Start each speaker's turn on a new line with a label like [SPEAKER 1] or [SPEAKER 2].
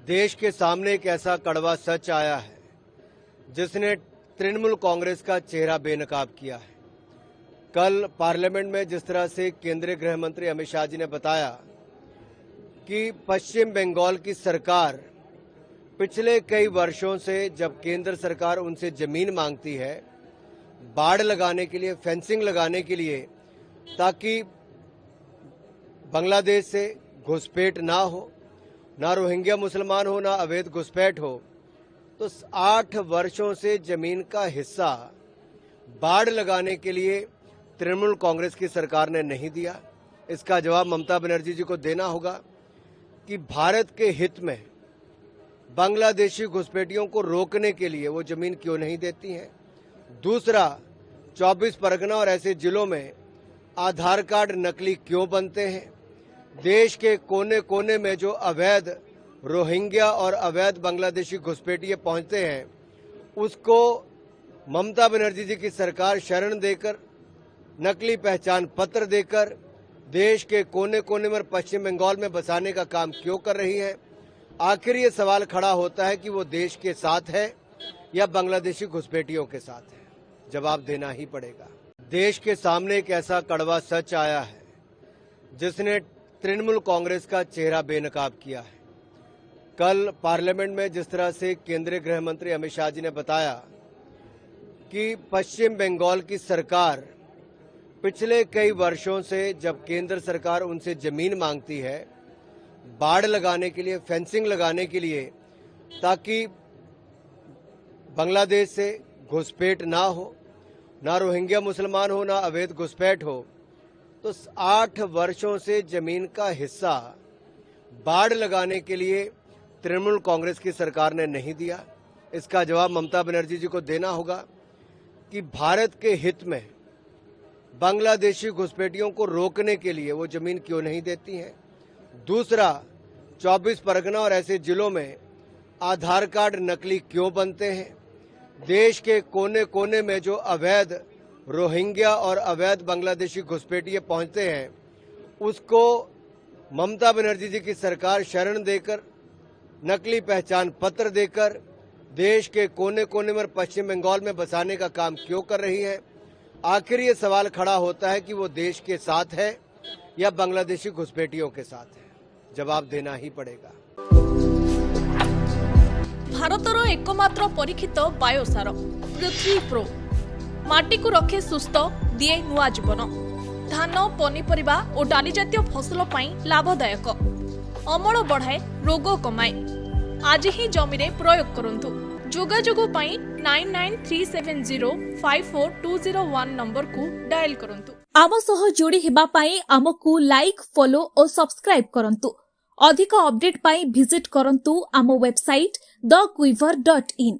[SPEAKER 1] देश के सामने एक ऐसा कड़वा सच आया है जिसने तृणमूल कांग्रेस का चेहरा बेनकाब किया है। कल पार्लियामेंट में जिस तरह से केंद्रीय गृह मंत्री अमित शाह जी ने बताया कि पश्चिम बंगाल की सरकार पिछले कई वर्षों से जब केंद्र सरकार उनसे जमीन मांगती है बाड़ लगाने के लिए, फेंसिंग लगाने के लिए, ताकि बांग्लादेश से घुसपैठ ना हो, ना रोहिंग्या मुसलमान हो, ना अवैध घुसपैठ हो, तो 8 वर्षों से जमीन का हिस्सा बाड़ लगाने के लिए तृणमूल कांग्रेस की सरकार ने नहीं दिया। इसका जवाब ममता बनर्जी जी को देना होगा कि भारत के हित में बांग्लादेशी घुसपैठियों को रोकने के लिए वो जमीन क्यों नहीं देती हैं। दूसरा, 24 परगना और ऐसे जिलों में आधार कार्ड नकली क्यों बनते हैं। देश के कोने कोने में जो अवैध रोहिंग्या और अवैध बांग्लादेशी घुसपैठिए पहुंचते हैं, उसको ममता बनर्जी जी की सरकार शरण देकर, नकली पहचान पत्र देकर देश के कोने कोने में पश्चिम बंगाल में बसाने का काम क्यों कर रही है। आखिर ये सवाल खड़ा होता है कि वो देश के साथ है या बांग्लादेशी घुसपैठियों के साथ है। जवाब देना ही पड़ेगा। देश के सामने एक ऐसा कड़वा सच आया है जिसने तृणमूल कांग्रेस का चेहरा बेनकाब किया है। कल पार्लियामेंट में जिस तरह से केंद्रीय गृह मंत्री अमित शाह जी ने बताया कि पश्चिम बंगाल की सरकार पिछले कई वर्षों से जब केंद्र सरकार उनसे जमीन मांगती है बाड़ लगाने के लिए, फेंसिंग लगाने के लिए, ताकि बांग्लादेश से घुसपैठ ना हो, ना रोहिंग्या मुसलमान हो, ना अवैध घुसपैठ हो, तो 8 वर्षों से जमीन का हिस्सा बाड़ लगाने के लिए तृणमूल कांग्रेस की सरकार ने नहीं दिया। इसका जवाब ममता बनर्जी जी को देना होगा कि भारत के हित में बांग्लादेशी घुसपैठियों को रोकने के लिए वो जमीन क्यों नहीं देती हैं। दूसरा, 24 परगना और ऐसे जिलों में आधार कार्ड नकली क्यों बनते हैं। देश के कोने कोने में जो अवैध रोहिंग्या और अवैध बांग्लादेशी घुसपैठिए पहुंचते हैं, उसको ममता बनर्जी जी की सरकार शरण देकर, नकली पहचान पत्र देकर देश के कोने कोने में पश्चिम बंगाल में बसाने का काम क्यों कर रही है। आखिर ये सवाल खड़ा होता है कि वो देश के साथ है या बांग्लादेशी घुसपैठियों के साथ है। जवाब देना ही पड़ेगा।
[SPEAKER 2] भारतर एकमात्र परीक्षित बायोसार पृथ्वी प्रो माटी को रखे सुस्थ, दिए नुआ जीवन। धान, पनीपरिबा और डाली जातीय फसल पाई लाभदायक, अमल बढ़ाए, रोग कमाए। आज ही जमी रे प्रयोग करंतु। जोगाजोग पाई 9937054201 नंबर को डायल करंतु।
[SPEAKER 3] आम सह जोड़ी हेबा पाई आमकु लाइक, फॉलो और सब्सक्राइब करंतु। अधिक अपडेट पाई विजिट करंतु आम वेबसाइट thequiver.in।